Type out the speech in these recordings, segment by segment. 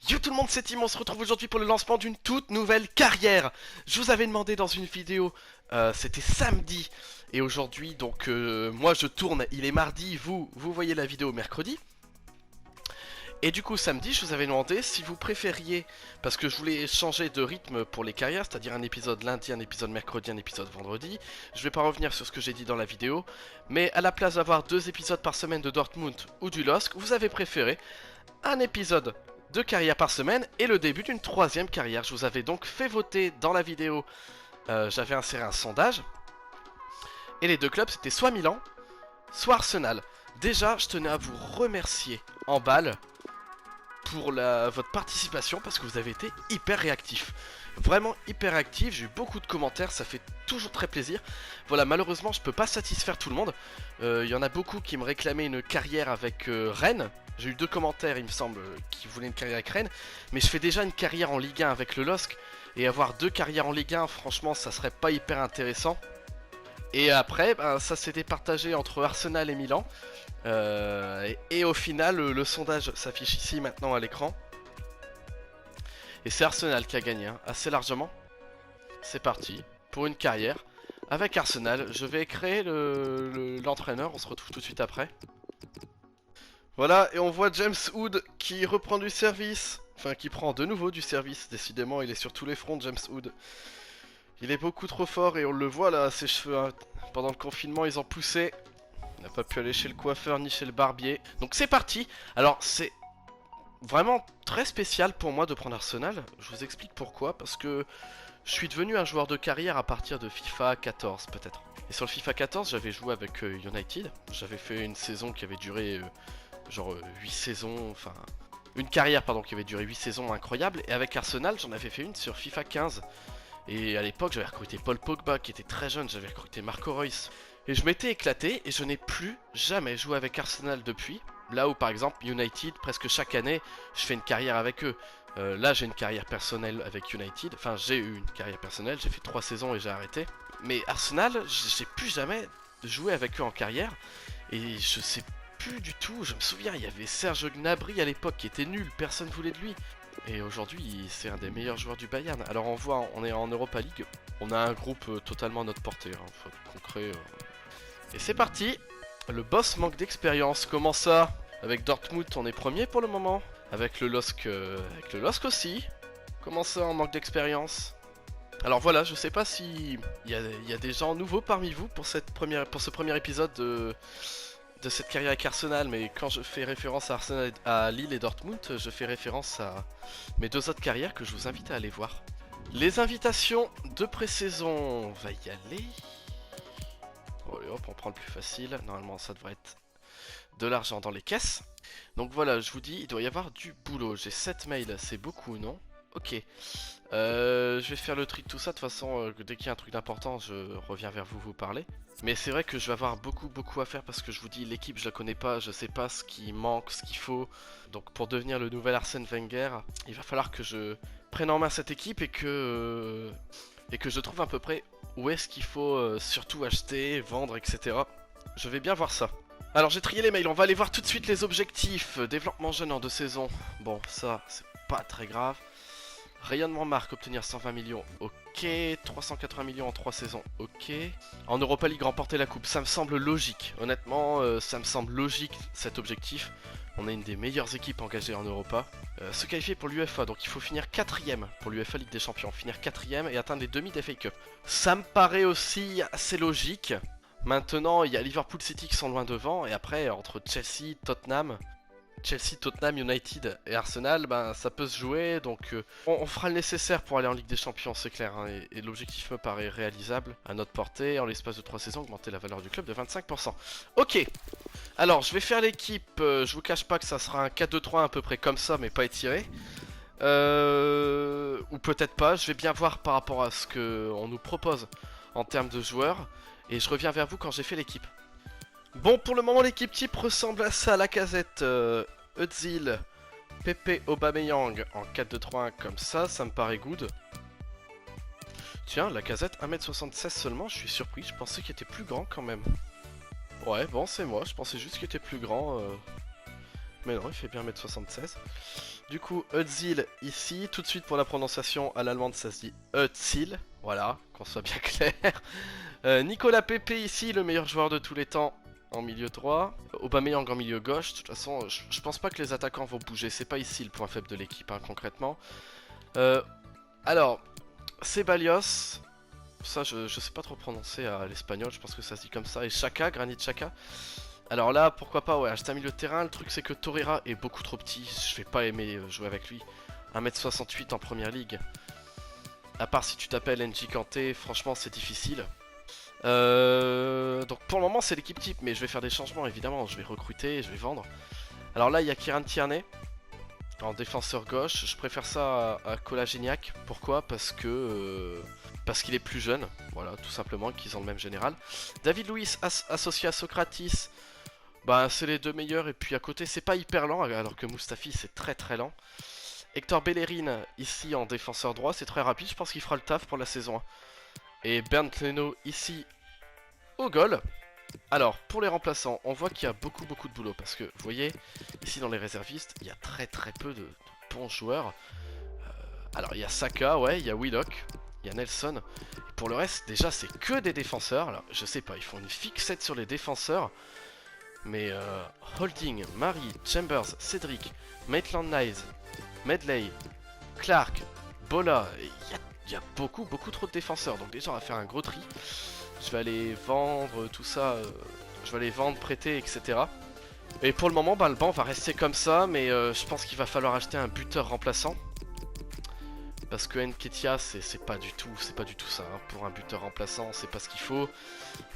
Yo tout le monde, c'est Tim, on se retrouve aujourd'hui pour le lancement d'une toute nouvelle carrière. Je vous avais demandé dans une vidéo, c'était samedi, et aujourd'hui donc moi je tourne, il est mardi, vous voyez la vidéo mercredi. Et du coup samedi je vous avais demandé si vous préfériez, parce que je voulais changer de rythme pour les carrières, c'est-à-dire un épisode lundi, un épisode mercredi, un épisode vendredi. Je vais pas revenir sur ce que j'ai dit dans la vidéo, mais à la place d'avoir 2 épisodes par semaine de Dortmund ou du LOSC, vous avez préféré un épisode de carrière par semaine et le début d'une troisième carrière. Je vous avais donc fait voter dans la vidéo, j'avais inséré un sondage, et les deux clubs c'était soit Milan, soit Arsenal. Déjà, je tenais à vous remercier en balle pour votre participation parce que vous avez été hyper réactifs. Vraiment hyper réactifs, j'ai eu beaucoup de commentaires, ça fait toujours très plaisir. Voilà, malheureusement je peux pas satisfaire tout le monde. Il y en a beaucoup qui me réclamaient une carrière avec Rennes. J'ai eu 2 commentaires il me semble qui voulaient une carrière avec Rennes. Mais je fais déjà une carrière en Ligue 1 avec le LOSC. Et avoir 2 carrières en Ligue 1 franchement ça serait pas hyper intéressant. Et après ben, ça s'était partagé entre Arsenal et Milan. Et au final le sondage s'affiche ici maintenant à l'écran. Et c'est Arsenal qui a gagné, hein, assez largement. C'est parti, pour une carrière. Avec Arsenal, je vais créer l'entraîneur, on se retrouve tout de suite après. Voilà, et on voit James Wood qui reprend du service. Enfin, qui prend de nouveau du service, décidément, il est sur tous les fronts, James Wood. Il est beaucoup trop fort et on le voit là, ses cheveux, hein. Pendant le confinement, ils ont poussé. Il n'a pas pu aller chez le coiffeur ni chez le barbier. Donc c'est parti. Alors, c'est vraiment très spécial pour moi de prendre Arsenal. Je vous explique pourquoi. Parce que je suis devenu un joueur de carrière à partir de FIFA 14 peut-être. Et sur le FIFA 14 j'avais joué avec United. J'avais fait une saison qui avait duré genre 8 saisons. Enfin une carrière pardon qui avait duré 8 saisons incroyable. Et avec Arsenal j'en avais fait une sur FIFA 15. Et à l'époque j'avais recruté Paul Pogba qui était très jeune. J'avais recruté Marco Reus. Et je m'étais éclaté et je n'ai plus jamais joué avec Arsenal depuis. Là où par exemple United, presque chaque année, je fais une carrière avec eux. Là j'ai une carrière personnelle avec United. Enfin j'ai eu une carrière personnelle, j'ai fait 3 saisons et j'ai arrêté. Mais Arsenal, j'ai plus jamais joué avec eux en carrière. Et je sais plus du tout, je me souviens, il y avait Serge Gnabry à l'époque qui était nul, personne voulait de lui. Et aujourd'hui c'est un des meilleurs joueurs du Bayern. Alors on voit, on est en Europa League. On a un groupe totalement à notre portée, hein, faut être concret. Et c'est parti. Le boss manque d'expérience. Comment ça? Avec Dortmund on est premier pour le moment. Avec le LOSC aussi. Comment ça on manque d'expérience? Alors voilà, je sais pas si il y a des gens nouveaux parmi vous pour ce premier épisode de cette carrière avec Arsenal, mais quand je fais référence à Arsenal, à Lille et Dortmund, je fais référence à mes 2 autres carrières que je vous invite à aller voir. Les invitations de pré-saison, on va y aller. Bon, allez hop, on prend le plus facile. Normalement, ça devrait être de l'argent dans les caisses. Donc voilà, je vous dis, il doit y avoir du boulot. J'ai 7 mails, c'est beaucoup, non? Ok. Je vais faire le tri de tout ça. De toute façon, dès qu'il y a un truc d'important, je reviens vers vous parler. Mais c'est vrai que je vais avoir beaucoup à faire parce que je vous dis, l'équipe, je la connais pas. Je sais pas ce qui manque, ce qu'il faut. Donc pour devenir le nouvel Arsène Wenger, il va falloir que je prenne en main cette équipe et que je trouve à peu près où est-ce qu'il faut surtout acheter, vendre, etc. Je vais bien voir ça. Alors j'ai trié les mails, on va aller voir tout de suite les objectifs. Développement jeune en 2 saisons. Bon, ça, c'est pas très grave. Rayonnement marque, obtenir 120 millions, ok. 380 millions en 3 saisons, ok. En Europa League, remporter la coupe, ça me semble logique. Honnêtement, ça me semble logique cet objectif. On est une des meilleures équipes engagées en Europa. Se qualifier pour l'UEFA, donc il faut finir 4ème pour l'UEFA Ligue des Champions. Finir 4ème et atteindre les demi d'FA Cup. Ça me paraît aussi assez logique. Maintenant, il y a Liverpool City qui sont loin devant. Et après, entre Chelsea, Tottenham, United et Arsenal, ben, ça peut se jouer. Donc on fera le nécessaire pour aller en Ligue des Champions, c'est clair. Hein, et l'objectif me paraît réalisable à notre portée. En l'espace de 3 saisons, augmenter la valeur du club de 25%. Ok. Alors, je vais faire l'équipe. Je vous cache pas que ça sera un 4-2-3 à peu près comme ça, mais pas étiré. Ou peut-être pas. Je vais bien voir par rapport à ce qu'on nous propose en termes de joueurs. Et je reviens vers vous quand j'ai fait l'équipe. Bon, pour le moment, l'équipe type ressemble à ça. Lacazette, Özil, Pepe, Aubameyang en 4-2-3-1 comme ça me paraît good. Tiens, Lacazette 1m76 seulement, je suis surpris. Je pensais qu'il était plus grand quand même. Ouais, bon, c'est moi. Je pensais juste qu'il était plus grand. Mais non, il fait bien 1m76. Du coup, Özil ici, tout de suite pour la prononciation à l'allemande ça se dit Özil, voilà, qu'on soit bien clair. Nicolas Pepe ici, le meilleur joueur de tous les temps en milieu droit. Aubameyang en milieu gauche, de toute façon je pense pas que les attaquants vont bouger, c'est pas ici le point faible de l'équipe hein, concrètement. Alors, Ceballos, ça je sais pas trop prononcer à l'espagnol, je pense que ça se dit comme ça, et Xhaka, Granit Xhaka. Alors là, pourquoi pas, ouais, acheter un milieu de terrain. Le truc, c'est que Torreira est beaucoup trop petit. Je vais pas aimer jouer avec lui. 1m68 en première ligue. À part si tu t'appelles NJ Kanté, franchement, c'est difficile. Donc pour le moment, c'est l'équipe type, mais je vais faire des changements, évidemment. Je vais recruter, je vais vendre. Alors là, il y a Kieran Tierney en défenseur gauche. Je préfère ça à Kola-Geniak. Pourquoi? Parce que... parce qu'il est plus jeune. Voilà, tout simplement, qu'ils ont le même général. David Luiz associé à Socrates. Bah c'est les deux meilleurs et puis à côté c'est pas hyper lent alors que Mustafi c'est très très lent. Hector Bellerin ici en défenseur droit c'est très rapide, je pense qu'il fera le taf pour la saison 1. Et Bernd Leno ici au goal. Alors pour les remplaçants on voit qu'il y a beaucoup de boulot parce que vous voyez ici dans les réservistes il y a très peu de bons joueurs. Alors il y a Saka, ouais, il y a Willock, il y a Nelson. Et pour le reste déjà c'est que des défenseurs. Alors je sais pas, ils font une fixette sur les défenseurs. Mais Holding, Mari, Chambers, Cedric, Maitland-Niles, Medley, Clark, Bola, il y a beaucoup trop de défenseurs. Donc déjà on va faire un gros tri. Je vais aller vendre tout ça, je vais aller vendre, prêter, etc. Et pour le moment bah, le banc va rester comme ça. Mais je pense qu'il va falloir acheter un buteur remplaçant. Parce que Nketiah c'est pas du tout ça hein. Pour un buteur remplaçant c'est pas ce qu'il faut.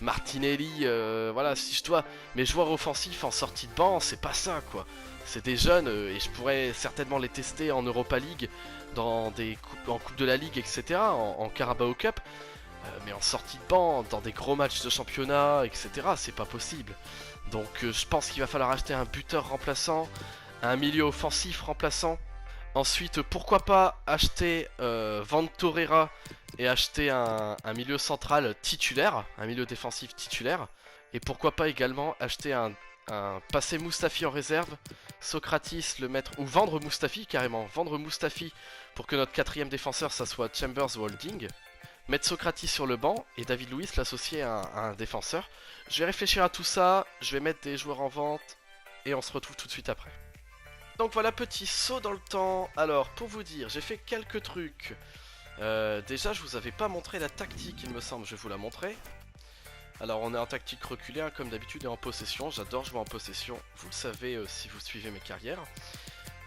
Martinelli, voilà, si je dois mes joueurs offensifs en sortie de banc c'est pas ça quoi. C'est des jeunes et je pourrais certainement les tester en Europa League, dans des en Coupe de la Ligue etc. En Carabao Cup. Mais en sortie de banc, dans des gros matchs de championnat etc. c'est pas possible. Donc je pense qu'il va falloir acheter un buteur remplaçant, un milieu offensif remplaçant. Ensuite, pourquoi pas acheter vendre Torreira et acheter un milieu central titulaire, un milieu défensif titulaire. Et pourquoi pas également acheter passer Mustafi en réserve, Socrates le mettre, ou vendre Mustafi carrément, vendre Mustafi pour que notre quatrième défenseur ça soit Chambers ou Holding. Mettre Socrates sur le banc et David Luiz l'associer à un défenseur. Je vais réfléchir à tout ça, je vais mettre des joueurs en vente et on se retrouve tout de suite après. Donc voilà, petit saut dans le temps. Alors pour vous dire, j'ai fait quelques trucs. Déjà je vous avais pas montré la tactique il me semble, je vais vous la montrer. Alors on est en tactique reculée hein, comme d'habitude et en possession, j'adore jouer en possession, vous le savez si vous suivez mes carrières.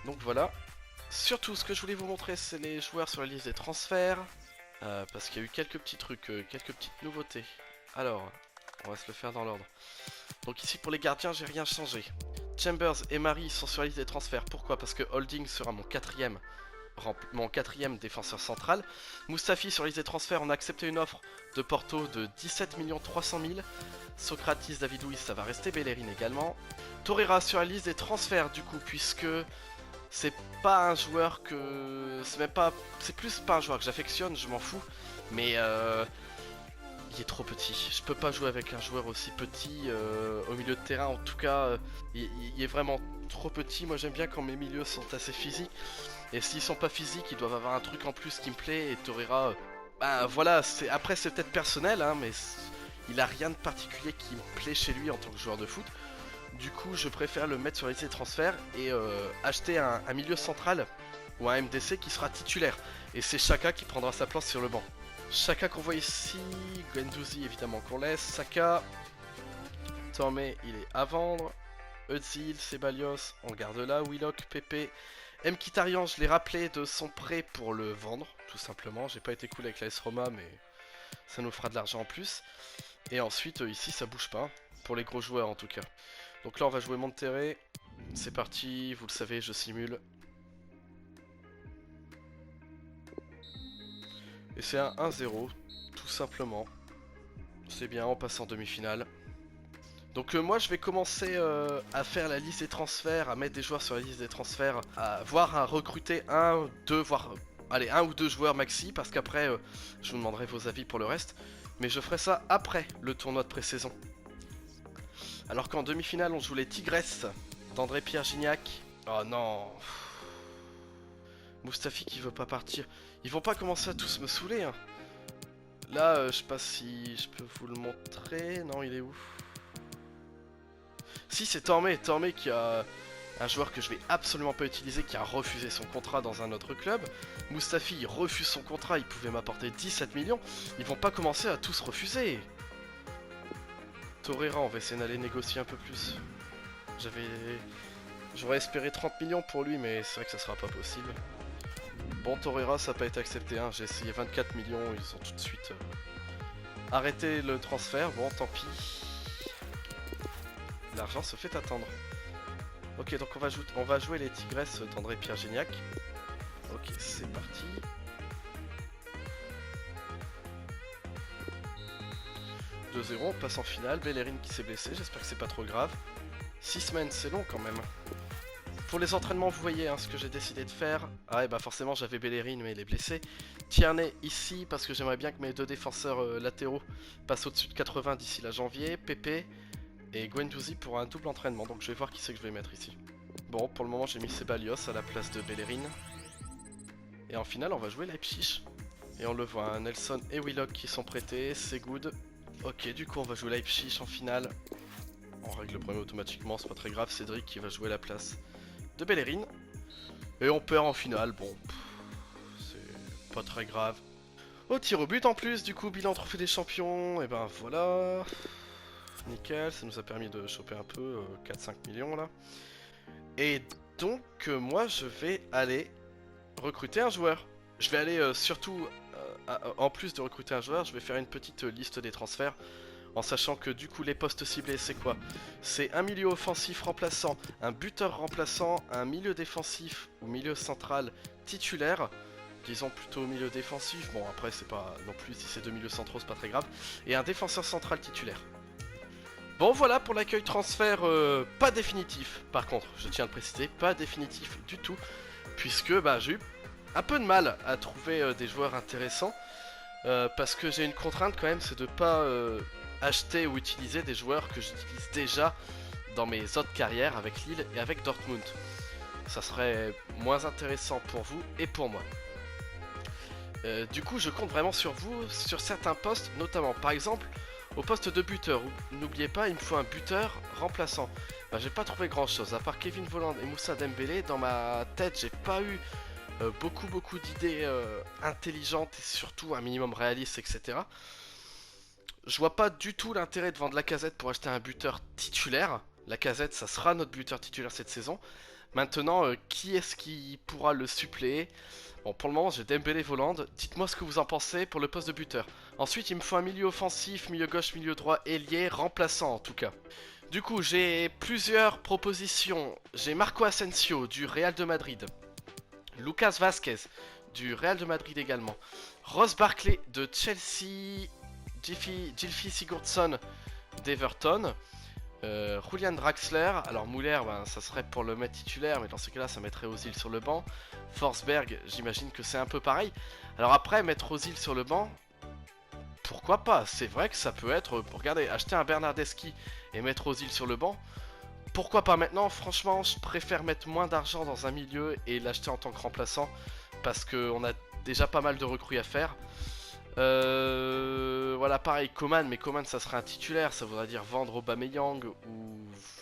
Donc voilà, surtout ce que je voulais vous montrer c'est les joueurs sur la liste des transferts. Parce qu'il y a eu quelques petits trucs, quelques petites nouveautés. Alors, on va se le faire dans l'ordre. Donc ici pour les gardiens j'ai rien changé. Chambers et Mari sont sur la liste des transferts. Pourquoi? Parce que Holding sera mon quatrième défenseur central. Mustafi sur la liste des transferts, on a accepté une offre de Porto de 17 300 000. Socrates, David Luiz, ça va rester. Bellerin également. Torreira sur la liste des transferts du coup, puisque c'est pas un joueur que... C'est plus pas un joueur que j'affectionne, je m'en fous. Mais il est trop petit. Je peux pas jouer avec un joueur aussi petit au milieu de terrain. En tout cas, il est vraiment trop petit. Moi j'aime bien quand mes milieux sont assez physiques. Et s'ils sont pas physiques, ils doivent avoir un truc en plus qui me plaît. Et Torreira, bah voilà, après c'est peut-être personnel, hein, mais il a rien de particulier qui me plaît chez lui en tant que joueur de foot. Du coup, je préfère le mettre sur la liste des transferts et acheter un milieu central ou un MDC qui sera titulaire. Et c'est Xhaka qui prendra sa place sur le banc. Xhaka qu'on voit ici, Guendouzi évidemment qu'on laisse, Saka, Tomé il est à vendre, Özil, Ceballos, on garde là, Willock, Pepe, Mkhitaryan je l'ai rappelé de son prêt pour le vendre, tout simplement, j'ai pas été cool avec l'AS Roma mais ça nous fera de l'argent en plus. Et ensuite ici ça bouge pas, pour les gros joueurs en tout cas. Donc là on va jouer Monterrey, c'est parti, vous le savez je simule. Et c'est un 1-0, tout simplement. C'est bien, on passe en demi-finale. Donc moi je vais commencer à faire la liste des transferts, à mettre des joueurs sur la liste des transferts, à recruter un ou deux joueurs maxi, parce qu'après je vous demanderai vos avis pour le reste. Mais je ferai ça après le tournoi de pré-saison. Alors qu'en demi-finale on joue les Tigresses d'André Pierre Gignac. Oh non. Mustafi qui veut pas partir. Ils vont pas commencer à tous me saouler, hein. Là, je sais pas si je peux vous le montrer. Non, il est où? Si, c'est Tormé. Tormé qui a un joueur que je vais absolument pas utiliser, qui a refusé son contrat dans un autre club. Mustafi, il refuse son contrat, il pouvait m'apporter 17 millions. Ils vont pas commencer à tous refuser. Torreira, on va essayer d'aller négocier un peu plus. J'aurais espéré 30 millions pour lui, mais c'est vrai que ça sera pas possible. Bon, Torreira, ça n'a pas été accepté, hein. J'ai essayé 24 millions, ils ont tout de suite arrêté le transfert. Bon, tant pis. L'argent se fait attendre. Ok, donc on va jouer les Tigresses d'André Pierre Gignac. Ok, c'est parti. « 2-0, on passe en finale. Bellerin qui s'est blessé, j'espère que c'est pas trop grave. 6 semaines, c'est long quand même. Pour les entraînements, vous voyez hein, ce que j'ai décidé de faire. Ah ouais, bah forcément j'avais Bellerin, mais il est blessé. Tierney ici, parce que j'aimerais bien que mes deux défenseurs latéraux passent au-dessus de 80 d'ici la janvier. Pepe et Guendouzi pour un double entraînement, donc je vais voir qui c'est que je vais mettre ici. Bon, pour le moment j'ai mis Ceballos à la place de Bellerin. Et en finale, on va jouer Leipzig. Et on le voit, hein, Nelson et Willock qui sont prêtés, c'est good. Ok, du coup on va jouer Leipzig en finale. On règle le premier automatiquement, c'est pas très grave. Cédric qui va jouer la place de Bellerin. Et on perd en finale, bon, c'est pas très grave. Au tir au but en plus, du coup, bilan trophée des champions, et ben voilà. Nickel, ça nous a permis de choper un peu, 4-5 millions là. Et donc, moi je vais aller recruter un joueur. Je vais aller surtout, en plus de recruter un joueur, je vais faire une petite liste des transferts. En sachant que du coup les postes ciblés c'est quoi? C'est un milieu offensif remplaçant, un buteur remplaçant, un milieu défensif ou milieu central titulaire. Disons plutôt milieu défensif, bon après c'est pas non plus, si c'est deux milieux centraux c'est pas très grave. Et un défenseur central titulaire. Bon voilà pour l'accueil transfert, pas définitif par contre, je tiens à le préciser, pas définitif du tout. Puisque bah, j'ai eu un peu de mal à trouver des joueurs intéressants. Parce que j'ai une contrainte quand même, c'est de pas acheter ou utiliser des joueurs que j'utilise déjà dans mes autres carrières avec Lille et avec Dortmund. Ça serait moins intéressant pour vous et pour moi. Du coup, je compte vraiment sur vous, sur certains postes, notamment par exemple au poste de buteur. N'oubliez pas, il me faut un buteur remplaçant. Bah, j'ai pas trouvé grand chose, à part Kevin Volland et Moussa Dembélé. Dans ma tête, j'ai pas eu beaucoup d'idées intelligentes et surtout un minimum réaliste, etc. Je vois pas du tout l'intérêt de vendre Lacazette pour acheter un buteur titulaire. Lacazette, ça sera notre buteur titulaire cette saison. Maintenant, qui est-ce qui pourra le suppléer? Bon, pour le moment, j'ai Dembélé Volland. Dites-moi ce que vous en pensez pour le poste de buteur. Ensuite, il me faut un milieu offensif, milieu gauche, milieu droit, ailier, remplaçant en tout cas. Du coup, j'ai plusieurs propositions. J'ai Marco Asensio du Real de Madrid. Lucas Vazquez du Real de Madrid également. Ross Barkley de Chelsea. Gylfi Sigurdsson d'Everton. Julian Draxler. Alors Muller, ben, ça serait pour le mettre titulaire, mais dans ce cas-là, ça mettrait Ozil sur le banc. Forsberg, j'imagine que c'est un peu pareil. Alors après, mettre Ozil sur le banc, pourquoi pas? C'est vrai que ça peut être... Regardez, acheter un Bernardeschi et mettre Ozil sur le banc, pourquoi pas? Maintenant, franchement, je préfère mettre moins d'argent dans un milieu et l'acheter en tant que remplaçant, parce qu'on a déjà pas mal de recrues à faire. Voilà, pareil, Coman, mais Coman ça serait un titulaire, ça voudrait dire vendre Aubameyang ou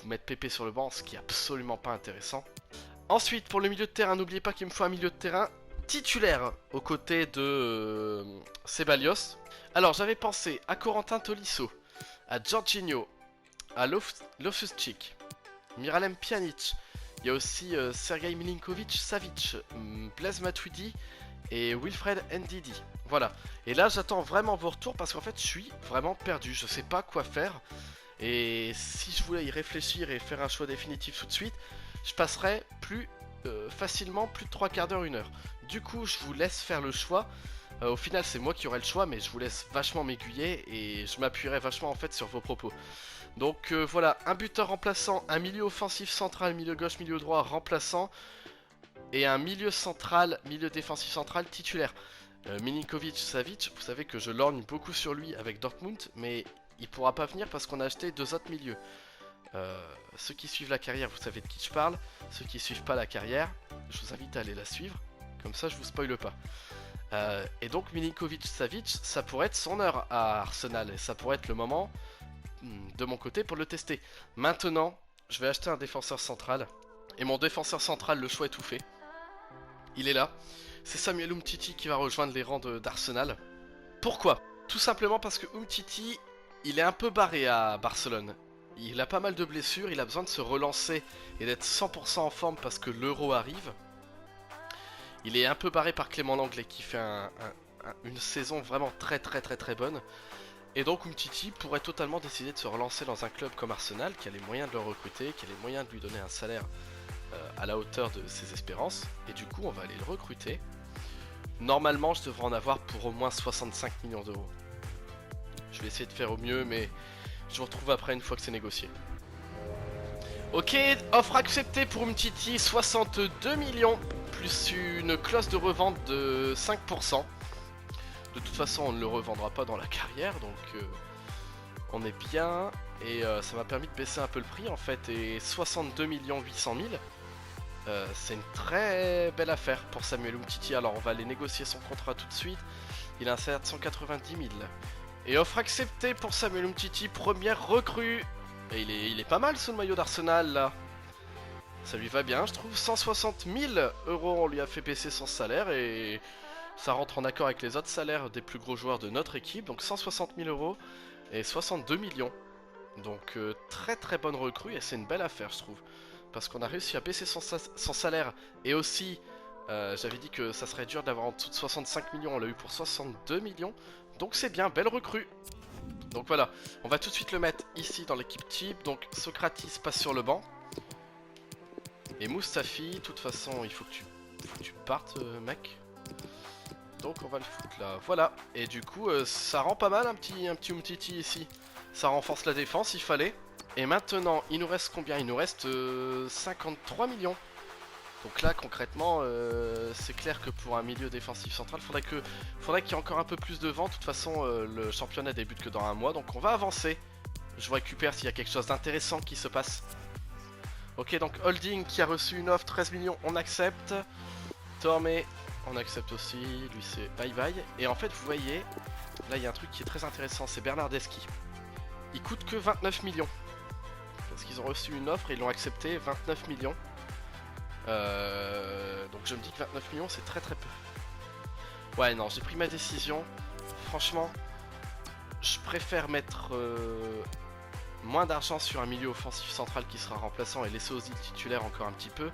mettre Pepe sur le banc, ce qui est absolument pas intéressant. Ensuite, pour le milieu de terrain, n'oubliez pas qu'il me faut un milieu de terrain titulaire aux côtés de Ceballos. Alors, j'avais pensé à Corentin Tolisso, à Jorginho, à Loftus-Cheek, Miralem Pjanic. Il y a aussi Sergej Milinkovic-Savic, Blaise Matuidi et Wilfred Ndidi. Voilà. Et là, j'attends vraiment vos retours parce qu'en fait, je suis vraiment perdu. Je sais pas quoi faire. Et si je voulais y réfléchir et faire un choix définitif tout de suite, je passerais plus facilement plus de 3 quarts d'heure, 1 heure. Du coup, je vous laisse faire le choix. Au final, c'est moi qui aurai le choix, mais je vous laisse vachement m'aiguiller et je m'appuierai vachement en fait sur vos propos. Donc voilà, un buteur remplaçant, un milieu offensif central, milieu gauche, milieu droit remplaçant et un milieu central, milieu défensif central titulaire. Milinkovic-Savic, vous savez que je lorgne beaucoup sur lui avec Dortmund, mais il pourra pas venir parce qu'on a acheté 2 autres milieux. Ceux qui suivent la carrière, vous savez de qui je parle. Ceux qui suivent pas la carrière, je vous invite à aller la suivre, Comme ça, je vous spoile pas. Et donc Milinkovic-Savic, ça pourrait être son heure à Arsenal. Et ça pourrait être le moment, de mon côté, pour le tester. Maintenant, je vais acheter un défenseur central. Et mon défenseur central, le choix est tout fait. Il est là. C'est Samuel Umtiti qui va rejoindre les rangs d'Arsenal. Pourquoi? Tout simplement parce que Umtiti, il est un peu barré à Barcelone. Il a pas mal de blessures, il a besoin de se relancer et d'être 100% en forme parce que l'Euro arrive. Il est un peu barré par Clément Langlais qui fait une saison vraiment très bonne. Et donc Umtiti pourrait totalement décider de se relancer dans un club comme Arsenal qui a les moyens de le recruter, qui a les moyens de lui donner un salaire à la hauteur de ses espérances. Et du coup on va aller le recruter. Normalement je devrais en avoir pour au moins 65 millions d'euros. Je vais essayer de faire au mieux mais je vous retrouve après une fois que c'est négocié. Ok, offre acceptée pour Umtiti, 62 millions, plus une clause de revente de 5%. De toute façon, on ne le revendra pas dans la carrière, donc on est bien. Et ça m'a permis de baisser un peu le prix en fait. Et 62 800 000, c'est une très belle affaire pour Samuel Umtiti. Alors on va aller négocier son contrat tout de suite. Il a un salaire de 190 000. Et offre acceptée pour Samuel Umtiti, première recrue. Et il est pas mal ce maillot d'Arsenal là. Ça lui va bien je trouve. 160 000 euros, on lui a fait baisser son salaire et ça rentre en accord avec les autres salaires des plus gros joueurs de notre équipe. Donc 160 000 euros et 62 millions. Donc très bonne recrue et c'est une belle affaire je trouve. Parce qu'on a réussi à baisser son salaire et aussi j'avais dit que ça serait dur d'avoir en dessous de 65 millions. On l'a eu pour 62 millions. Donc c'est bien, belle recrue. Donc voilà, on va tout de suite le mettre ici dans l'équipe type. Donc Socrates passe sur le banc. Et Mustafi, de toute façon, il faut que tu partes, mec. Donc on va le foutre là, voilà. Et du coup, ça rend pas mal un petit Umtiti ici. Ça renforce la défense, il fallait. Et maintenant, il nous reste combien? Il nous reste 53 millions. Donc là, concrètement, c'est clair que pour un milieu défensif central, faudrait qu'il y ait encore un peu plus de vent. De toute façon, le championnat débute que dans un mois, donc on va avancer. Je vous récupère s'il y a quelque chose d'intéressant qui se passe. Ok, donc Holding qui a reçu une offre 13 millions, on accepte. Tormé, on accepte aussi. Lui, c'est bye bye. Et en fait, vous voyez, là, il y a un truc qui est très intéressant, c'est Bernardeschi. Il coûte que 29 millions. Parce qu'ils ont reçu une offre et ils l'ont accepté, 29 millions. Donc je me dis que 29 millions c'est très peu. Ouais non, j'ai pris ma décision. Franchement, je préfère mettre moins d'argent sur un milieu offensif central qui sera remplaçant et laisser Ozil titulaire encore un petit peu.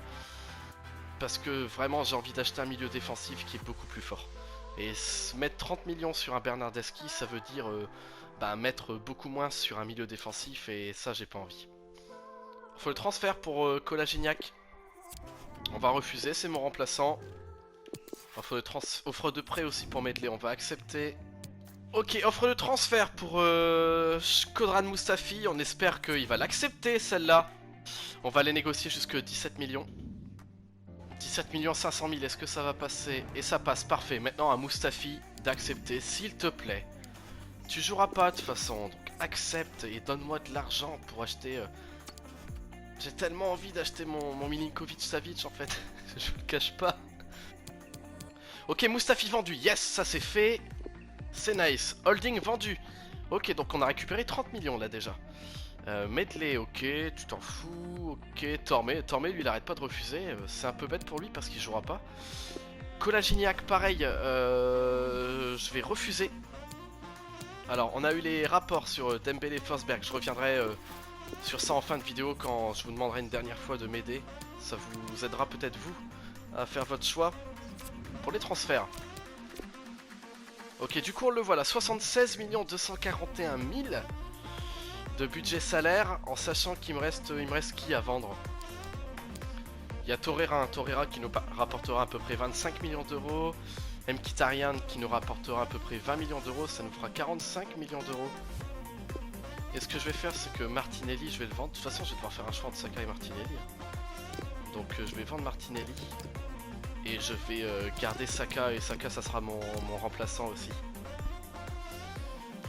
Parce que vraiment j'ai envie d'acheter un milieu défensif qui est beaucoup plus fort. Et mettre 30 millions sur un Bernardeschi, ça veut dire mettre beaucoup moins sur un milieu défensif et ça j'ai pas envie. Faut le transfert pour Kolasinac. On va refuser, c'est mon remplaçant. Offre de prêt aussi pour Medley, on va accepter. Ok, offre de transfert pour Shkodran Mustafi. On espère qu'il va l'accepter celle-là. On va les négocier jusque 17 millions. 17 millions 500 000, est-ce que ça va passer? Et ça passe, parfait. Maintenant à Mustafi d'accepter, s'il te plaît. Tu joueras pas de toute façon, donc accepte et donne-moi de l'argent pour acheter... J'ai tellement envie d'acheter mon Milinkovic-Savic en fait, je vous le cache pas. Ok, Mustafi vendu, yes, ça c'est fait. C'est nice, Holding vendu. Ok, donc on a récupéré 30 millions là déjà. Medley, ok, tu t'en fous, ok. Tormé lui il arrête pas de refuser, c'est un peu bête pour lui parce qu'il jouera pas. Kolasinac, pareil, je vais refuser. Alors, on a eu les rapports sur Dembélé Forsberg, je reviendrai... sur ça en fin de vidéo quand je vous demanderai une dernière fois de m'aider. Ça vous aidera peut-être vous à faire votre choix pour les transferts. Ok, du coup on le voit là, 76 241 000 de budget salaire, en sachant qu'il me reste qui à vendre? Il y a Torreira qui nous rapportera à peu près 25 millions d'euros. Mkhitaryan qui nous rapportera à peu près 20 millions d'euros, ça nous fera 45 millions d'euros. Et ce que je vais faire, c'est que Martinelli, je vais le vendre. De toute façon, je vais devoir faire un choix entre Saka et Martinelli. Donc je vais vendre Martinelli. Et je vais garder Saka. Et Saka, ça sera mon remplaçant aussi.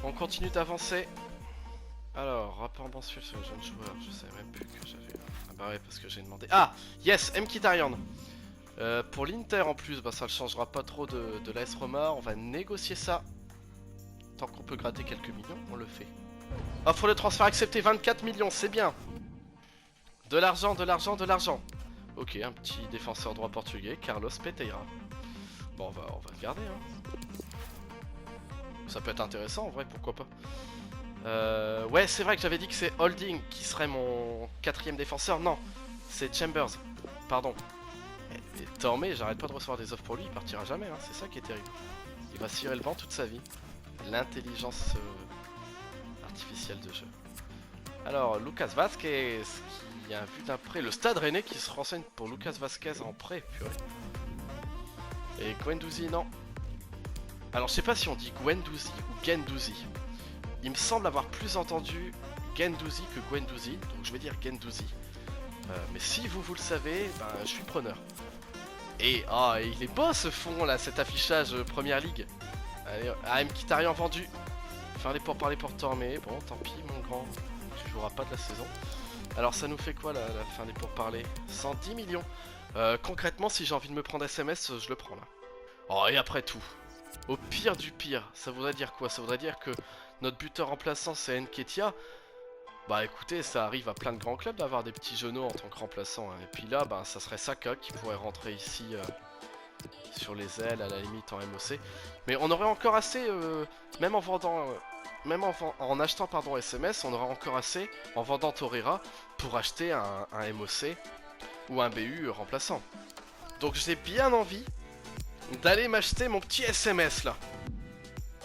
On continue d'avancer. Alors, rapport mensuel sur les jeunes joueurs. Je savais même plus que j'avais... Ah bah ouais, parce que j'ai demandé... Ah, yes, Mkhitaryan. Pour l'Inter en plus, bah ça ne changera pas trop de l'AS Roma. On va négocier ça. Tant qu'on peut gratter quelques millions, on le fait. Offre de transfert accepté, 24 millions, c'est bien. De l'argent, de l'argent, de l'argent. Ok, un petit défenseur droit portugais, Carlos Peteira. Bon, on va le garder. Hein. Ça peut être intéressant en vrai, pourquoi pas. Ouais, c'est vrai que j'avais dit que c'est Holding qui serait mon quatrième défenseur. Non, c'est Chambers. Pardon. Et Tormé, j'arrête pas de recevoir des offres pour lui, il partira jamais, hein. C'est ça qui est terrible. Il va cirer le vent toute sa vie. L'intelligence artificielle de jeu. Alors, Lucas Vazquez, qui a un vu d'un prêt. Le Stade Rennais qui se renseigne pour Lucas Vazquez en prêt, purée. Et Guendouzi, non. Alors, je sais pas si on dit Guendouzi ou Gendouzi. Il me semble avoir plus entendu Gendouzi que Guendouzi, donc je vais dire Gendouzi. Mais si vous le savez, ben, je suis preneur. Et il est beau ce fond là, cet affichage Première Ligue. Allez, Mkhitaryan vendu. Faire les pourparlers pour Tormé. Bon, tant pis, mon grand. Tu joueras pas de la saison. Alors, ça nous fait quoi la fin des pourparlers? 110 millions. Concrètement, si j'ai envie de me prendre SMS, je le prends là. Oh, et après tout, au pire du pire, ça voudrait dire quoi? Ça voudrait dire que notre buteur remplaçant c'est Nketiah. Bah écoutez, ça arrive à plein de grands clubs d'avoir des petits genoux en tant que remplaçant. Hein. Et puis là, bah, ça serait Saka qui pourrait rentrer ici sur les ailes, à la limite en MOC. Mais on aurait encore assez, même en vendant, en achetant pardon SMS, on aurait encore assez en vendant Torreira pour acheter un MOC ou un BU remplaçant. Donc j'ai bien envie d'aller m'acheter mon petit SMS là.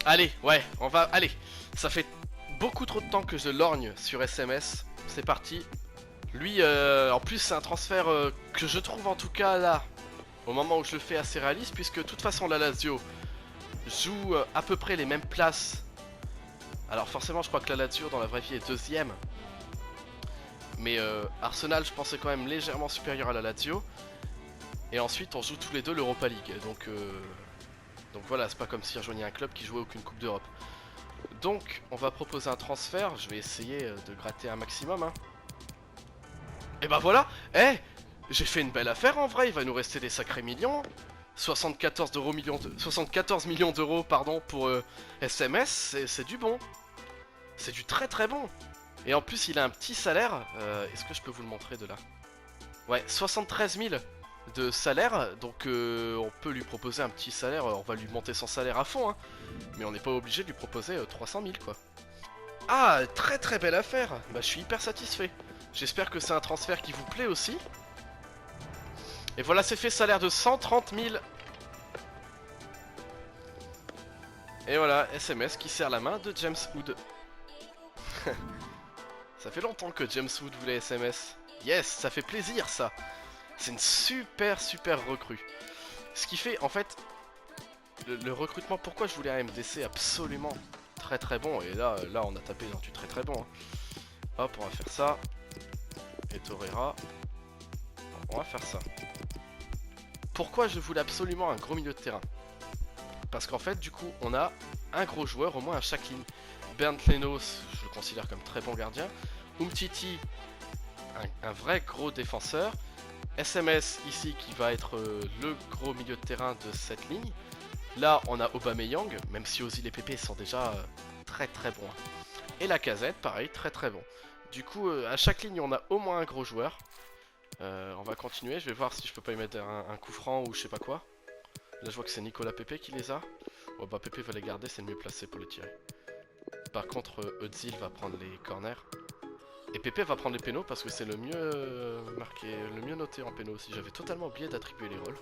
Allez, ouais, on va, allez, ça fait beaucoup trop de temps que je lorgne sur SMS. C'est parti. Lui, en plus, c'est un transfert que je trouve en tout cas là, au moment où je le fais, assez réaliste, puisque de toute façon la Lazio joue à peu près les mêmes places. Alors forcément, je crois que la Lazio dans la vraie vie est deuxième. Mais Arsenal, je pensais quand même légèrement supérieur à la Lazio. Et ensuite, on joue tous les deux l'Europa League. Donc voilà, c'est pas comme si je rejoignais un club qui jouait aucune Coupe d'Europe. Donc, on va proposer un transfert. Je vais essayer de gratter un maximum. Hein. Et bah voilà. J'ai fait une belle affaire en vrai. Il va nous rester des sacrés millions. 74 millions d'euros pardon, pour SMS. C'est du bon. C'est du très très bon. Et en plus, il a un petit salaire. Est-ce que je peux vous le montrer de là? Ouais, 73 000 de salaire, donc on peut lui proposer un petit salaire, on va lui monter son salaire à fond, hein, mais on n'est pas obligé de lui proposer 300 000 quoi. Ah, très très belle affaire, bah je suis hyper satisfait. J'espère que c'est un transfert qui vous plaît aussi. Et voilà, c'est fait, salaire de 130 000. Et voilà, SMS qui serre la main de James Wood. Ça fait longtemps que James Wood voulait SMS. Yes, ça fait plaisir ça. C'est une super recrue. Ce qui fait en fait le recrutement, pourquoi je voulais un MDC absolument très bon. Et là on a tapé dans du très bon. Hein. Hop, on va faire ça. Et Torreira. On va faire ça. Pourquoi je voulais absolument un gros milieu de terrain? Parce qu'en fait du coup on a un gros joueur au moins à chaque ligne. Bernd Leno, je le considère comme très bon gardien. Umtiti, un vrai gros défenseur. SMS ici qui va être le gros milieu de terrain de cette ligne. Là on a Aubameyang, même si Ozil et Pepe sont déjà très bons. Et la Casette, pareil, très bon. Du coup à chaque ligne on a au moins un gros joueur. On va continuer, je vais voir si je peux pas y mettre un coup franc ou je sais pas quoi. Là je vois que c'est Nicolas Pepe qui les a. Oh bah Pepe va les garder, c'est le mieux placé pour les tirer. Par contre Ozil va prendre les corners. Et Pepe va prendre les pénaux parce que c'est le mieux marqué, le mieux noté en pénaux aussi. J'avais totalement oublié d'attribuer les rôles.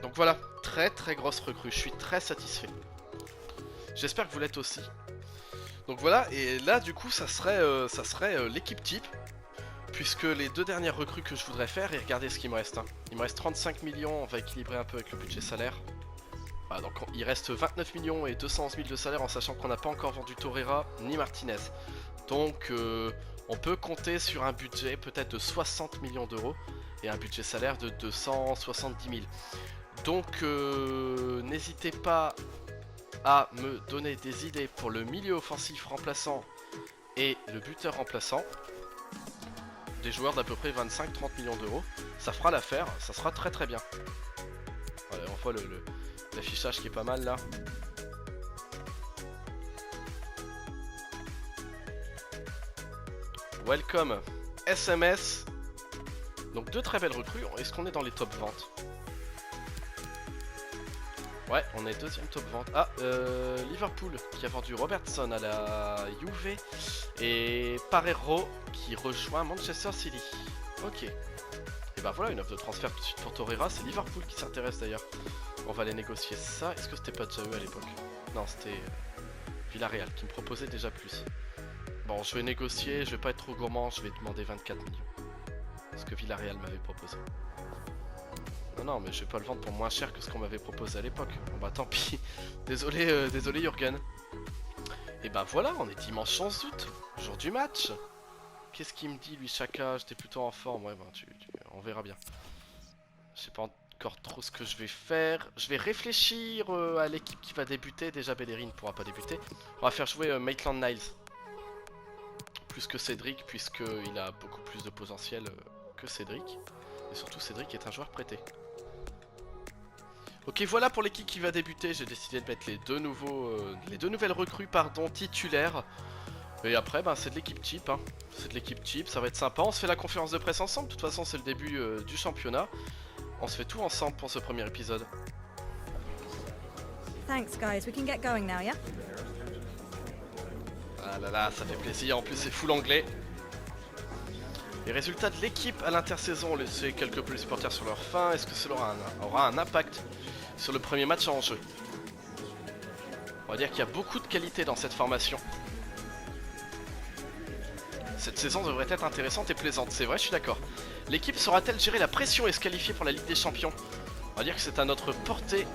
Donc voilà, très grosse recrue. Je suis très satisfait. J'espère que vous l'êtes aussi. Donc voilà, et là du coup ça serait l'équipe type. Puisque les deux dernières recrues que je voudrais faire, et regardez ce qu'il me reste. Hein. Il me reste 35 millions, on va équilibrer un peu avec le budget salaire. Voilà, donc il reste 29 millions et 211 000 de salaire en sachant qu'on n'a pas encore vendu Torreira ni Martinez. Donc on peut compter sur un budget peut-être de 60 millions d'euros et un budget salaire de 270 000. Donc n'hésitez pas à me donner des idées pour le milieu offensif remplaçant et le buteur remplaçant. des joueurs d'à peu près 25-30 millions d'euros. Ça fera l'affaire, ça sera très très bien. Voilà, on voit l'affichage qui est pas mal là. Welcome SMS. Donc deux très belles recrues. Est-ce qu'on est dans les top ventes? Ouais, on est deuxième top vente. Ah, Liverpool qui a vendu Robertson à la Juve et Parreiro qui rejoint Manchester City. Ok. Et bah voilà, une offre de transfert tout de suite pour Torreira. C'est Liverpool qui s'intéresse d'ailleurs. On va aller négocier ça. Est-ce que c'était pas déjà eux à l'époque? Non, c'était Villarreal qui me proposait déjà plus. Bon, je vais négocier, je vais pas être trop gourmand, je vais demander 24 millions. Ce que Villarreal m'avait proposé. Non, mais je vais pas le vendre pour moins cher que ce qu'on m'avait proposé à l'époque. Bon bah tant pis. Désolé, désolé Jürgen. Et bah voilà, on est dimanche 11 août, jour du match. Qu'est-ce qu'il me dit lui, Chaka? J'étais plutôt en forme, ouais bah on verra bien. Je sais pas encore trop ce que je vais faire. Je vais réfléchir à l'équipe qui va débuter. Déjà Bellerin ne pourra pas débuter. On va faire jouer Maitland-Niles. Plus que Cédric, puisqu'il a beaucoup plus de potentiel que Cédric. Et surtout Cédric est un joueur prêté. Ok, voilà pour l'équipe qui va débuter. J'ai décidé de mettre les deux nouvelles recrues titulaires. Et après, ben, c'est de l'équipe type. Hein. C'est de l'équipe type, ça va être sympa. On se fait la conférence de presse ensemble. De toute façon, c'est le début du championnat. On se fait tout ensemble pour ce premier épisode. Thanks, guys. We can get going now, yeah? Ah là là, ça fait plaisir. En plus, c'est full anglais. Les résultats de l'équipe à l'intersaison ont laissé quelque peu les supporters sur leur faim. Est-ce que cela aura un impact sur le premier match en jeu? On va dire qu'il y a beaucoup de qualité dans cette formation. Cette saison devrait être intéressante et plaisante, c'est vrai, je suis d'accord. L'équipe saura-t-elle gérer la pression et se qualifier pour la Ligue des Champions? On va dire que c'est à notre portée.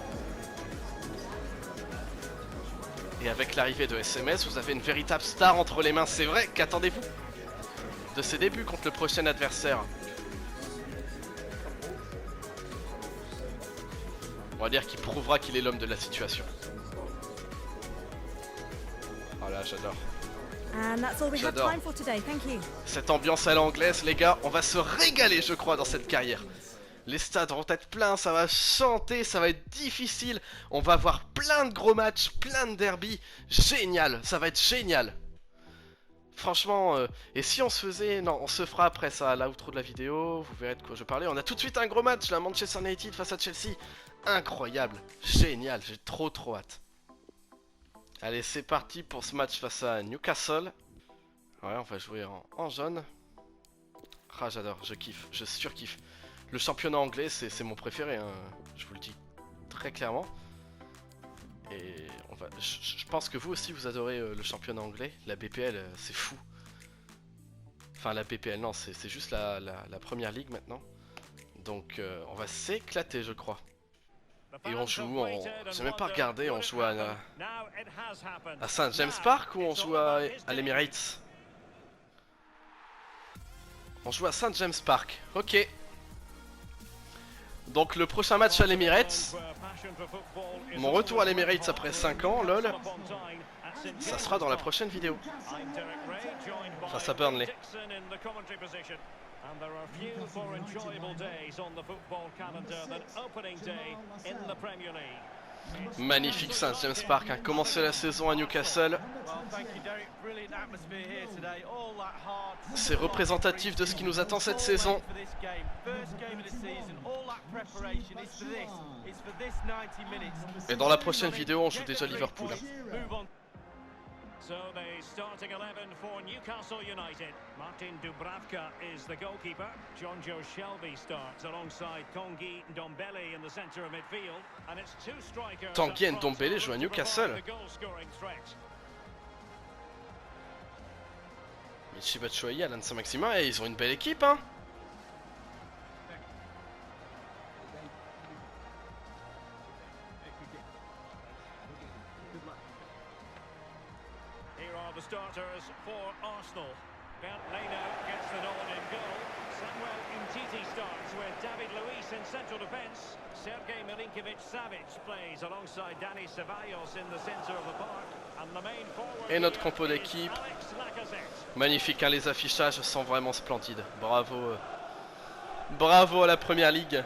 Et avec l'arrivée de SMS, vous avez une véritable star entre les mains, c'est vrai. Qu'attendez-vous de ses débuts contre le prochain adversaire? On va dire qu'il prouvera qu'il est l'homme de la situation. Oh là, j'adore. J'adore. Cette ambiance à l'anglaise, les gars, on va se régaler, je crois, dans cette carrière. Les stades vont être pleins, ça va chanter, ça va être difficile. On va avoir plein de gros matchs, plein de derbies. Génial, ça va être génial. Franchement, et si on se faisait... Non, on se fera après ça, à l'outro de la vidéo, vous verrez de quoi je parlais. On a tout de suite un gros match, là, Manchester United face à Chelsea. Incroyable, génial, j'ai trop hâte. Allez, c'est parti pour ce match face à Newcastle. Ouais, on va jouer en jaune. Ah, j'adore, je kiffe, je surkiffe. Le championnat anglais, c'est mon préféré, hein, je vous le dis très clairement. Et je pense que vous aussi vous adorez le championnat anglais. La BPL, c'est fou. Enfin la BPL, non, c'est juste la première ligue maintenant. Donc on va s'éclater, je crois. Et on joue, j'ai même pas regardé, on joue à St James Park ou on joue à l'Emirates? On joue à St James Park, ok. Donc le prochain match à l'Emirates, mon retour à l'Emirates après 5 ans, lol, ça sera dans la prochaine vidéo. Face à Burnley. Magnifique St James Park, a commencé la saison à Newcastle. C'est représentatif de ce qui nous attend cette saison. Et dans la prochaine vidéo, on joue déjà Liverpool. So the starting 11 for Newcastle United. Martin Dubravka is the goalkeeper. John Joe Shelby starts alongside Tanguy Ndombele in the centre of midfield. And it's two strikers. Tanguy Ndombele joue à Newcastle. Michy Batshuayi, Alan Saint-Maximin, et ils ont une belle équipe, hein. Here are the starters for Arsenal. Bernd Leno gets the nod in goal. Samuel Umtiti starts with David Luiz in central defence. Sergei Milinkovic-Savic plays alongside Dani Ceballos in the centre of the park. And the main forward Et notre here compo is d'équipe. Alex Lacazette. Magnifique, hein, les affichages sont vraiment splendides. Bravo. Bravo à la Première Ligue.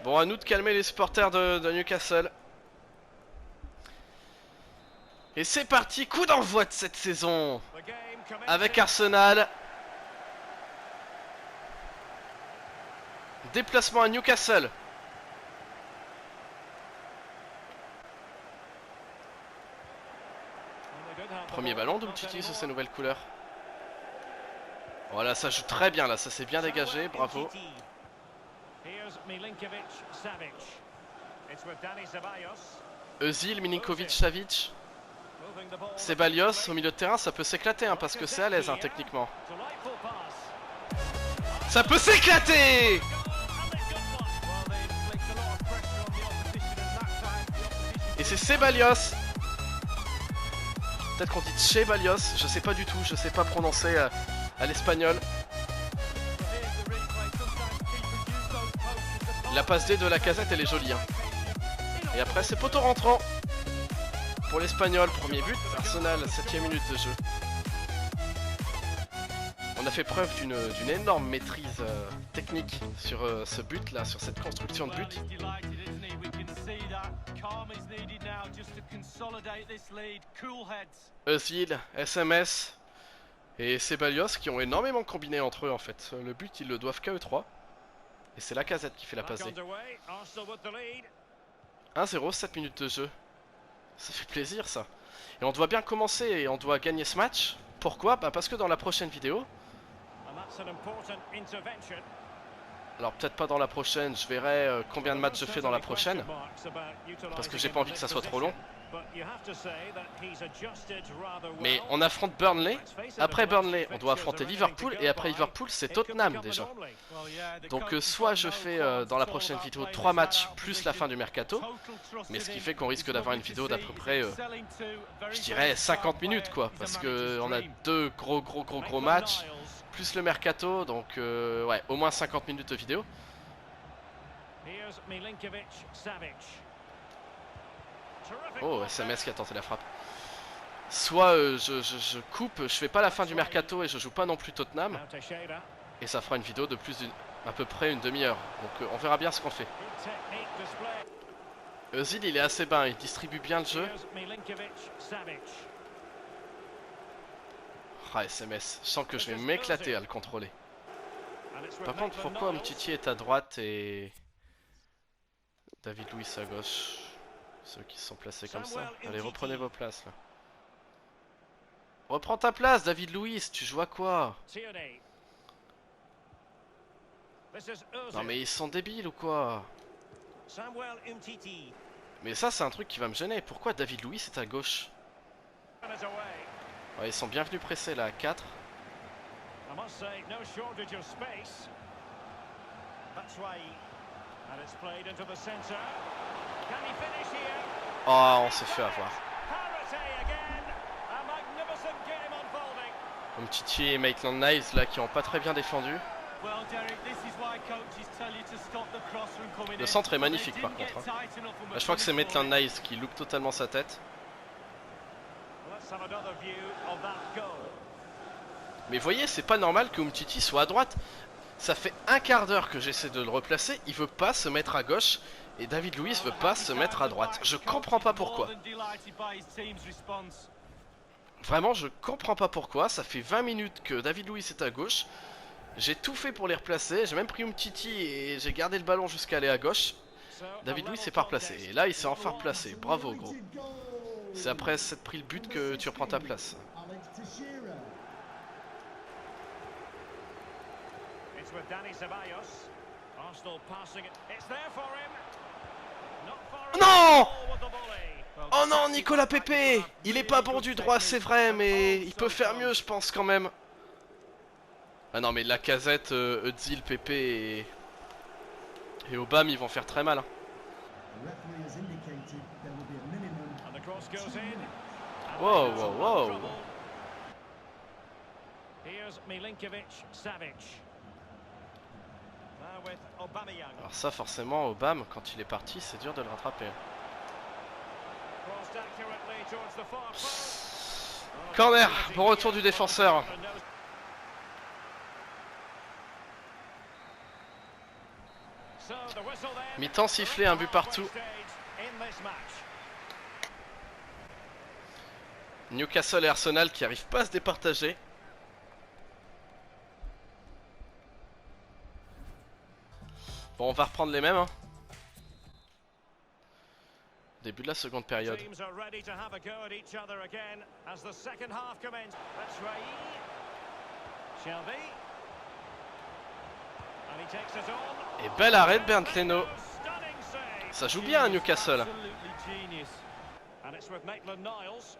Bon, à nous de calmer les supporters de Newcastle. Et c'est parti, coup d'envoi de cette saison The game commences. avec Arsenal. Déplacement à Newcastle. Premier ballon d'Umtiti sur ses nouvelles couleurs. Voilà, ça joue très bien là, ça s'est bien dégagé, bravo. Here's Milinkovic-Savic. It's with Dani Ceballos. Özil, Milinkovic-Savic, Moving the ball. Ceballos au milieu de terrain, ça peut s'éclater hein, parce que c'est à l'aise hein, techniquement. Delightful pass. Ça peut s'éclater! And they've got one. Well, they inflict a lot of pressure on the opposition, and that time the opposition. Et c'est Ceballos. Peut-être qu'on dit Ceballos, je sais pas du tout, je sais pas prononcer à l'espagnol. La passe D de Lacazette elle est jolie hein. Et après c'est poteau rentrant pour l'Espagnol, premier but, Arsenal, 7ème minute de jeu. On a fait preuve d'une énorme maîtrise technique sur ce but là, sur cette construction de but. Özil, SMS et Ceballos qui ont énormément combiné entre eux en fait. Le but ils le doivent qu'à eux trois. Et c'est Lacazette qui fait la passe D. 1-0, 7 minutes de jeu. Ça fait plaisir ça. Et on doit bien commencer et on doit gagner ce match. Pourquoi? Bah parce que dans la prochaine vidéo, alors peut-être pas dans la prochaine, je verrai combien de matchs je fais dans la prochaine. Parce que j'ai pas envie que ça soit trop long. Mais on affronte Burnley. Après Burnley, on doit affronter Liverpool. Et après Liverpool, c'est Tottenham déjà. Donc soit je fais dans la prochaine vidéo 3 matchs plus la fin du mercato. Mais ce qui fait qu'on risque d'avoir une vidéo d'à peu près, je dirais 50 minutes quoi. Parce que on a deux gros matchs. Plus le mercato. Donc ouais, au moins 50 minutes de vidéo. Oh, SMS qui a tenté la frappe. Soit je coupe, je fais pas la fin du mercato et je joue pas non plus Tottenham. Et ça fera une vidéo de plus à peu près une demi-heure. Donc on verra bien ce qu'on fait. Özil il est assez bas, il distribue bien le jeu. Ah SMS, je sens que je vais m'éclater à le contrôler. Par contre pourquoi Umtiti est à droite et David Luiz à gauche? Ceux qui se sont placés comme ça. Allez, reprenez vos places là. Reprends ta place, David Luiz, tu joues à quoi? Non mais ils sont débiles ou quoi? Mais ça c'est un truc qui va me gêner. Pourquoi David Luiz est à gauche? Ouais, ils sont bien venus presser là, à 4. Oh, on s'est fait avoir. Umtiti et Maitland-Niles là qui ont pas très bien défendu. Le centre est magnifique par contre. Hein. Là, je crois que c'est Maitland-Niles qui loupe totalement sa tête. Mais voyez, c'est pas normal que Umtiti soit à droite. Ça fait un quart d'heure que j'essaie de le replacer. Il veut pas se mettre à gauche. Et David Luiz veut pas se mettre à droite. Je comprends pas pourquoi. Vraiment, je comprends pas pourquoi. Ça fait 20 minutes que David Luiz est à gauche. J'ai tout fait pour les replacer. J'ai même pris Umtiti et j'ai gardé le ballon jusqu'à aller à gauche. David Luiz s'est pas replacé. Et là, il s'est enfin replacé. Bravo, gros. C'est après s'être pris le but que tu reprends ta place. Non! Oh non, Nicolas Pepe! Il est pas bon du droit, c'est vrai, mais il peut faire mieux, je pense, quand même. Ah non, mais Lacazette, Özil, Pepe et... Et au BAM, ils vont faire très mal. Hein. And the cross goes in. And Wow, that's a wow, lot of wow. trouble. Here's Milinkovic-Savic. Now with Aubameyang. Alors ça, forcément, au BAM, quand il est parti, c'est dur de le rattraper. Crossed accurately towards the far post. Oh, Corner, opportunity bon retour here du défenseur. for no- So the whistle then. Mi-temps sifflé, un but partout. Halfway stage in this match. Newcastle et Arsenal qui arrivent pas à se départager. Bon, on va reprendre les mêmes. Hein. Début de la seconde période. Teams are ready to have a go at each other again as the second half commences. That's Rai. Shelby. And he takes it on. Et bel arrêt de Bernd Leno. Stunning save. Ça joue bien à Newcastle. Absolutely genius. And it's with Maitland-Niles.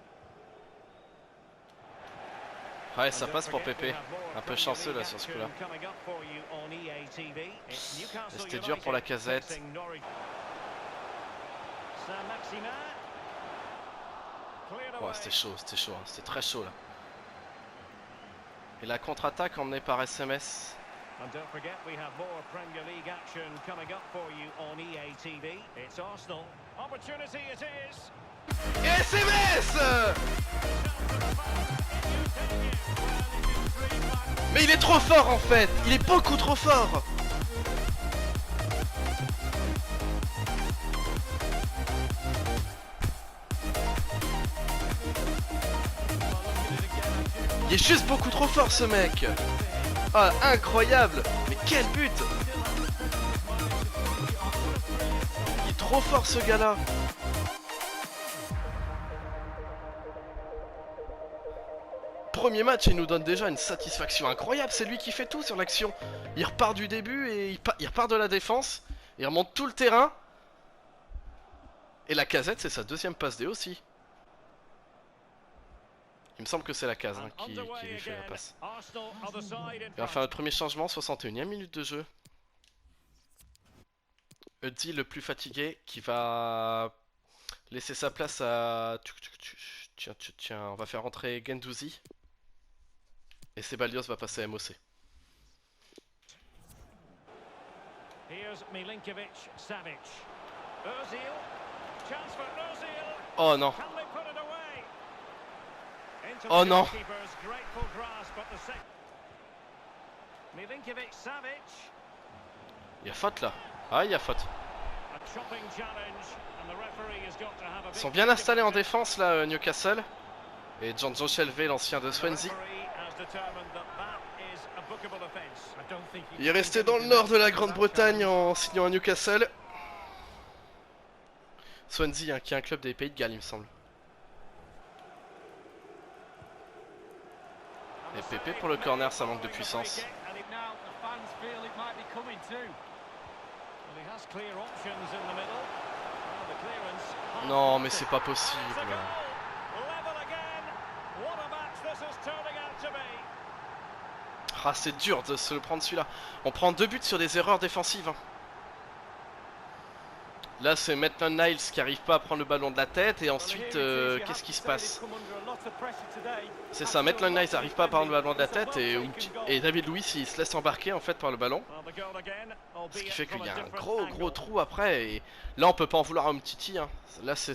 Ouais, ça passe pour Pépé. Un peu chanceux là sur ce coup-là. C'était dur pour la Casette. Oh, c'était chaud, hein. C'était très chaud là. Et la contre-attaque emmenée par SMS. And don't forget we have more Premier League action coming up for you on EA TV. It's Arsenal. Opportunity it is. SMS! Mais il est trop fort en fait. Il est beaucoup trop fort. Il est juste beaucoup trop fort ce mec. Ah, incroyable. Mais quel but. Il est trop fort ce gars là. Premier match, il nous donne déjà une satisfaction incroyable. C'est lui qui fait tout sur l'action. Il repart du début et il repart de la défense. Il remonte tout le terrain. Et la Casette, c'est sa deuxième passe D aussi. Il me semble que c'est la case hein, qui lui fait la passe. Il va faire notre premier changement, 61e minute de jeu. Eudzi le plus fatigué qui va laisser sa place à... Tiens, on va faire rentrer Guendouzi. Et Ceballos va passer à MOC. Oh non. Oh non. Il y a faute là. Ah, il y a faute. Ils sont bien installés en défense là, Newcastle. Et Jonjo Shelvey, l'ancien de Swansea. Il est resté dans le nord de la Grande-Bretagne en signant à Newcastle. Swansea, hein, qui est un club des Pays de Galles, il me semble. Et Pépé pour le corner, ça manque de puissance. Non, mais c'est pas possible. Ah, c'est dur de se le prendre celui-là. On prend 2 buts sur des erreurs défensives. Hein. Là, c'est Maitland-Niles qui arrive pas à prendre le ballon de la tête. Et ensuite, qu'est-ce qui se passe? C'est ça, Maitland-Niles n'arrive pas à prendre le ballon de la tête. Et David Luiz, il se laisse embarquer en fait par le ballon. Ce qui fait qu'il y a un gros trou après. Et là, on peut pas en vouloir à Umtiti. Hein. Là, c'est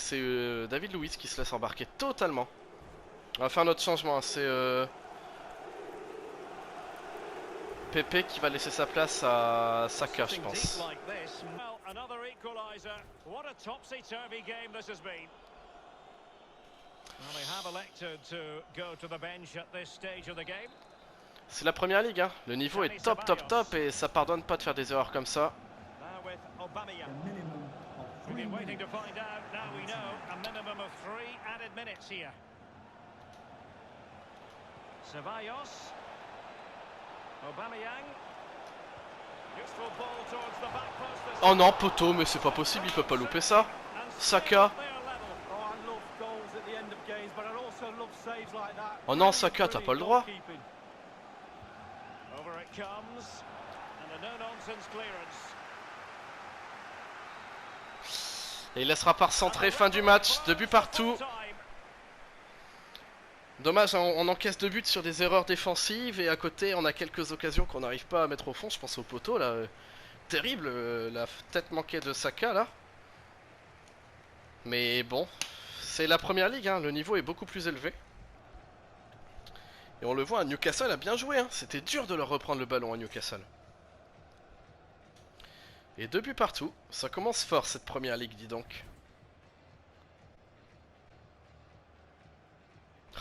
David Luiz qui se laisse embarquer totalement. On va faire notre changement. Hein. C'est Pépé qui va laisser sa place à Saka, je pense. C'est la première ligue, hein. Le niveau est top et ça pardonne pas de faire des erreurs comme ça. Oh non, poteau, mais c'est pas possible, il peut pas louper ça. Saka. Oh non, Saka, t'as pas le droit. Et il laissera pas recentrer, fin du match, 2 buts partout. Dommage, hein, on encaisse 2 buts sur des erreurs défensives et à côté on a quelques occasions qu'on n'arrive pas à mettre au fond. Je pense au poteau là, terrible, la tête manquée de Saka là. Mais bon, c'est la première ligue, hein, le niveau est beaucoup plus élevé. Et on le voit, Newcastle a bien joué, hein. C'était dur de leur reprendre le ballon à Newcastle. Et 2 buts partout, ça commence fort cette première ligue, dis donc.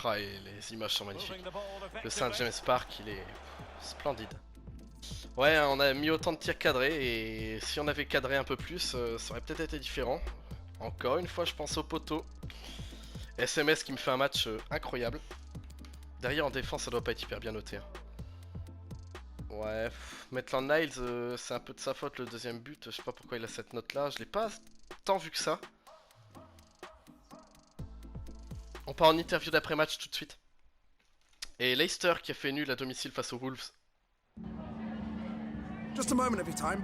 Ah, et les images sont magnifiques. Le Saint James Park, il est splendide. Ouais, on a mis autant de tirs cadrés et si on avait cadré un peu plus, ça aurait peut-être été différent. Encore une fois, je pense au poteau. SMS qui me fait un match incroyable. Derrière en défense, ça doit pas être hyper bien noté. Hein. Ouais, Maitland-Niles, c'est un peu de sa faute le deuxième but. Je sais pas pourquoi il a cette note là. Je l'ai pas tant vu que ça. On part en interview d'après-match tout de suite. Et Leicester qui a fait nul à domicile face aux Wolves. Just a moment of your time.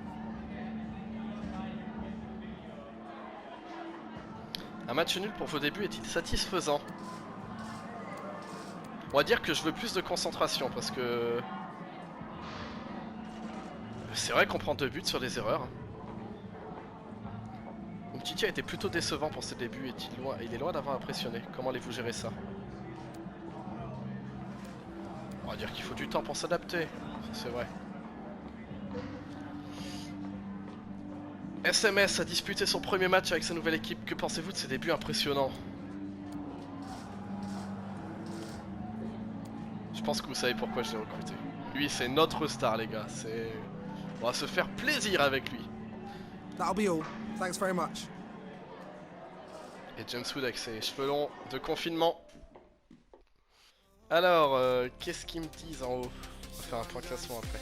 Un match nul pour vos débuts est-il satisfaisant? On va dire que je veux plus de concentration parce que... C'est vrai qu'on prend 2 buts sur des erreurs. Umtiti a été plutôt décevant pour ses débuts, il est loin d'avoir impressionné. Comment allez-vous gérer ça? On va dire qu'il faut du temps pour s'adapter, c'est vrai. SMS a disputé son premier match avec sa nouvelle équipe. Que pensez-vous de ses débuts impressionnants? Je pense que vous savez pourquoi je l'ai recruté. Lui, c'est notre star, les gars. On va se faire plaisir avec lui. That'll be all. Thanks very much. Et James Wood avec ses cheveux longs de confinement. Alors, qu'est-ce qu'ils me disent en haut? On va faire un point classement après.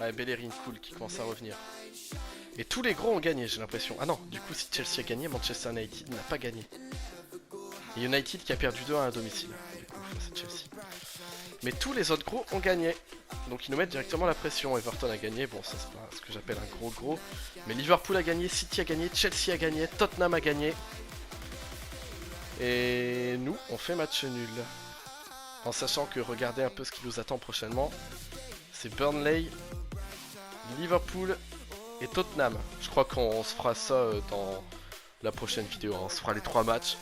Ouais, Bellerin, cool, qui commence à revenir. Et tous les gros ont gagné, j'ai l'impression. Ah non, du coup, si Chelsea a gagné, Manchester United n'a pas gagné. Et United qui a perdu 2-1 à domicile, du coup, face à Chelsea. Mais tous les autres gros ont gagné. Donc ils nous mettent directement la pression. Everton a gagné, bon, ça c'est pas ce que j'appelle un gros. Mais Liverpool a gagné, City a gagné, Chelsea a gagné, Tottenham a gagné. Et nous, on fait match nul. En sachant que, regardez un peu ce qui nous attend prochainement. C'est Burnley, Liverpool et Tottenham. Je crois qu'on se fera ça dans la prochaine vidéo. On se fera les 3 matchs.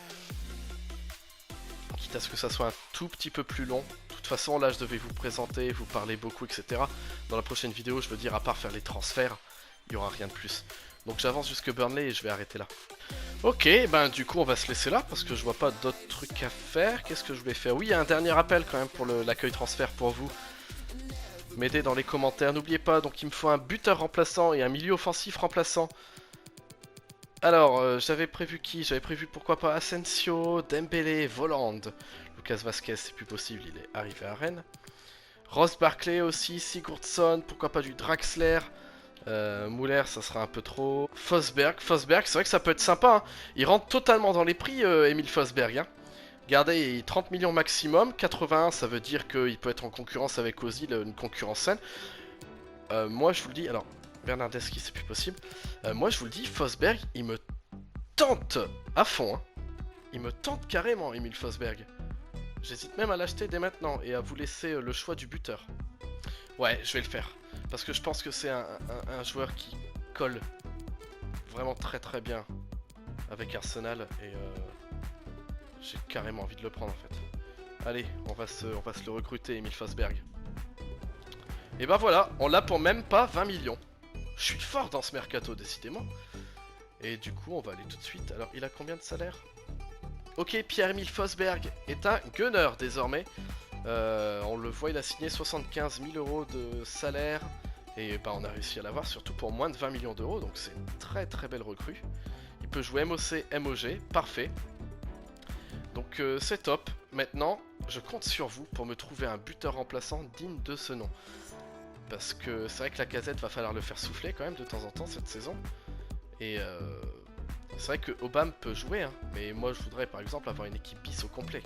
Quitte à ce que ça soit un tout petit peu plus long. De toute façon, là, je devais vous présenter, vous parler beaucoup, etc. Dans la prochaine vidéo, je veux dire, à part faire les transferts, il n'y aura rien de plus. Donc j'avance jusque Burnley et je vais arrêter là. Ok, ben du coup on va se laisser là parce que je vois pas d'autres trucs à faire. Qu'est-ce que je voulais faire? Oui, il y a un dernier appel quand même pour l'accueil transfert pour vous. M'aider dans les commentaires, n'oubliez pas, donc il me faut un buteur remplaçant et un milieu offensif remplaçant. Alors, j'avais prévu qui? J'avais prévu pourquoi pas Asensio, Dembélé, Voland. Lucas Vazquez, c'est plus possible, il est arrivé à Rennes. Ross Barkley aussi, Sigurdsson, pourquoi pas du Draxler. Muller, ça sera un peu trop. Forsberg, c'est vrai que ça peut être sympa. Hein. Il rentre totalement dans les prix, Emile Forsberg. Hein. Regardez, 30 millions maximum, 81, ça veut dire qu'il peut être en concurrence avec Ozil, une concurrence saine. Moi, je vous le dis, alors, Bernardeschi, c'est plus possible. Moi, je vous le dis, Forsberg, il me tente à fond. Hein. Il me tente carrément, Emile Forsberg. J'hésite même à l'acheter dès maintenant et à vous laisser le choix du buteur. Ouais, je vais le faire. Parce que je pense que c'est un joueur qui colle vraiment très bien avec Arsenal et j'ai carrément envie de le prendre en fait. Allez, on va se le recruter, Emile Forsberg. Et ben voilà, on l'a pour même pas 20 millions. Je suis fort dans ce mercato, décidément. Et du coup, on va aller tout de suite. Alors, il a combien de salaire? Ok, Pierre-Emile Forsberg est un gunner désormais. On le voit, il a signé 75 000 € de salaire. Et bah, on a réussi à l'avoir, surtout pour moins de 20 millions d'euros. Donc c'est une très belle recrue. Il peut jouer MOC, MOG, parfait. Donc c'est top. Maintenant, je compte sur vous pour me trouver un buteur remplaçant digne de ce nom. Parce que c'est vrai que la Lacazette va falloir le faire souffler quand même de temps en temps cette saison. Et c'est vrai que Obama peut jouer, hein, mais moi je voudrais par exemple avoir une équipe bis au complet.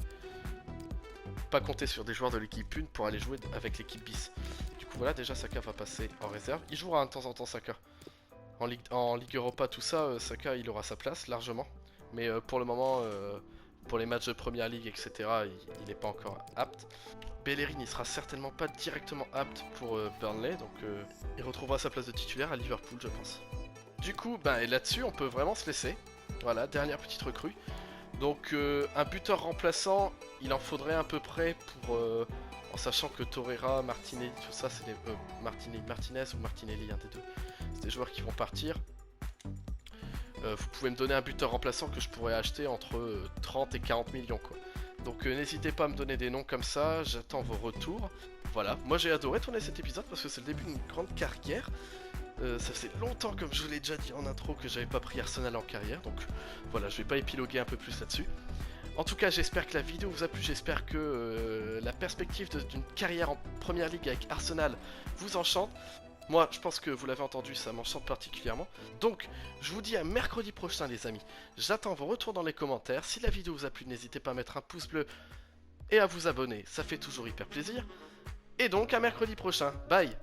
Pas compter sur des joueurs de l'équipe 1 pour aller jouer avec l'équipe bis. Du coup voilà, déjà Saka va passer en réserve. Il jouera de temps en temps Saka. En Ligue Europa, tout ça, Saka il aura sa place largement. Mais pour le moment, pour les matchs de Première Ligue, etc., il n'est pas encore apte. Bellerin il sera certainement pas directement apte pour Burnley, donc il retrouvera sa place de titulaire à Liverpool, je pense. Du coup, et là-dessus, on peut vraiment se laisser. Voilà, dernière petite recrue. Donc un buteur remplaçant, il en faudrait à peu près pour... en sachant que Torreira, Martinelli, tout ça, c'est des... Martinez ou Martinelli, un des deux. C'est des joueurs qui vont partir. Vous pouvez me donner un buteur remplaçant que je pourrais acheter entre 30 et 40 millions, quoi. Donc n'hésitez pas à me donner des noms comme ça, j'attends vos retours. Voilà, moi j'ai adoré tourner cet épisode parce que c'est le début d'une grande carrière. Ça faisait longtemps, comme je vous l'ai déjà dit en intro, que j'avais pas pris Arsenal en carrière, donc voilà, je vais pas épiloguer un peu plus là-dessus. En tout cas, j'espère que la vidéo vous a plu, j'espère que la perspective d'une carrière en Première Ligue avec Arsenal vous enchante. Moi, je pense que vous l'avez entendu, ça m'enchante particulièrement. Donc, je vous dis à mercredi prochain, les amis. J'attends vos retours dans les commentaires. Si la vidéo vous a plu, n'hésitez pas à mettre un pouce bleu et à vous abonner, ça fait toujours hyper plaisir. Et donc, à mercredi prochain. Bye!